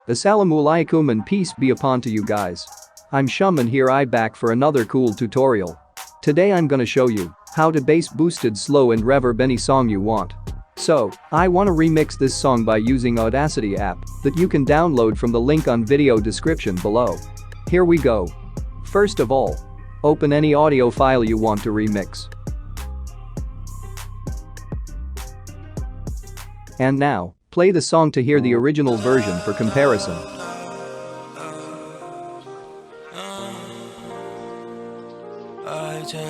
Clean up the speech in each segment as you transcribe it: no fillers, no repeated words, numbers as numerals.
Assalamualaikum and peace be upon to you guys. I'm Shum and here I back for another cool tutorial. Today I'm gonna show you how to bass boosted slow and reverb any song you want. So, I wanna remix this song by using Audacity app that you can download from the link on video description below. Here we go. First of all, open any audio file you want to remix. And now, play the song to hear the original version for comparison.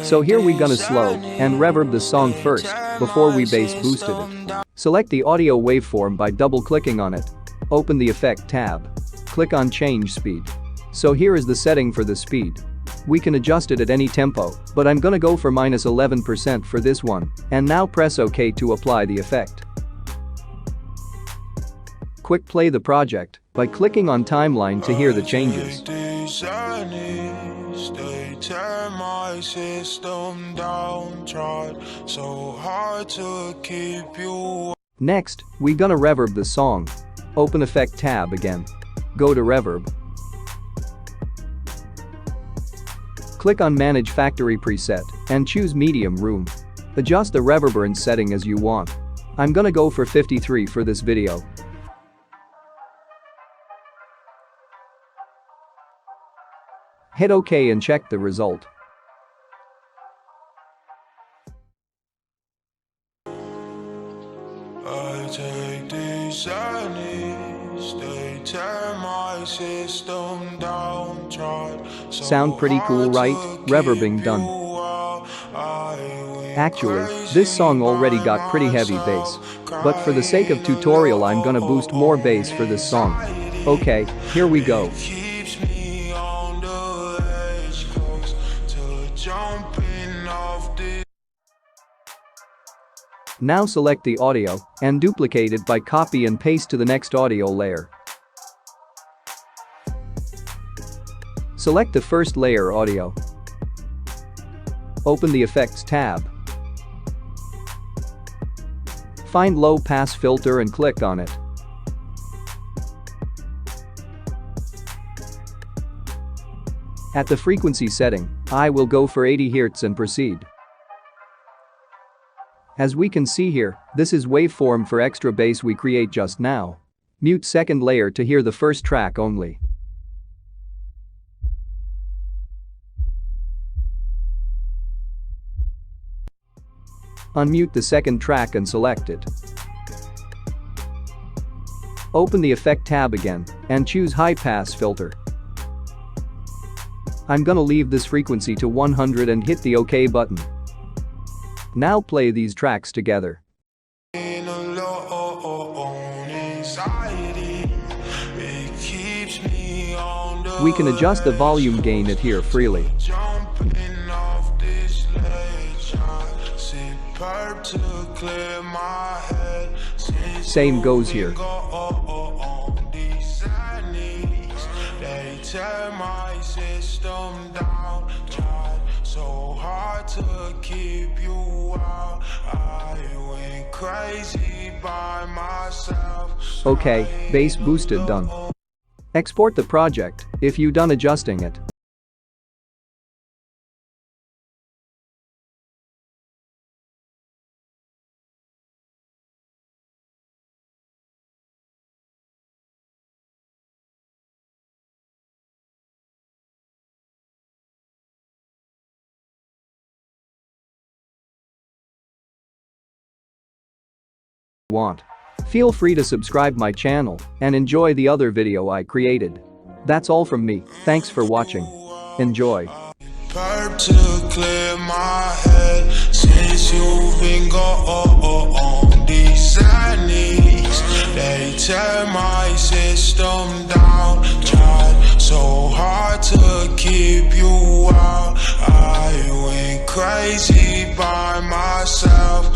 So here we gonna slow and reverb the song first before we bass boosted it. Select the audio waveform by double-clicking on it. Open the Effect tab. Click on Change Speed. So here is the setting for the speed. We can adjust it at any tempo, but I'm gonna go for -11% for this one, and now press OK to apply the effect. Quick play the project by clicking on timeline to hear the changes. Next, we gonna reverb the song. Open Effect tab again. Go to Reverb. Click on Manage Factory Preset and choose Medium Room. Adjust the reverberance setting as you want. I'm gonna go for 53 for this video. Hit OK and check the result. I take these journeys, they tear my system down, Sound pretty cool, right? Reverbing done. Actually, this song already got pretty heavy bass. But for the sake of tutorial I'm gonna boost more bass for this song. Okay, here we go. Now select the audio and duplicate it by copy and paste to the next audio layer. Select the first layer audio. Open the Effects tab. Find Low Pass Filter and click on it. At the frequency setting, I will go for 80 Hz and proceed. As we can see here, this is waveform for extra bass we create just now. Mute second layer to hear the first track only. Unmute the second track and select it. Open the Effect tab again and choose High Pass Filter. I'm gonna leave this frequency to 100 and hit the OK button. Now play these tracks together. We can adjust the volume gain it here freely. Same goes here. So hard to keep you out. I went crazy by myself. Okay, bass boosted done. Export the project if you done adjusting it. Feel free to subscribe my channel and enjoy the other video I created. That's all from me. Thanks for watching. Enjoy. To clear my head since you've been gone. These knees, they tear my system down. Tried so hard to keep you out. I went crazy by myself.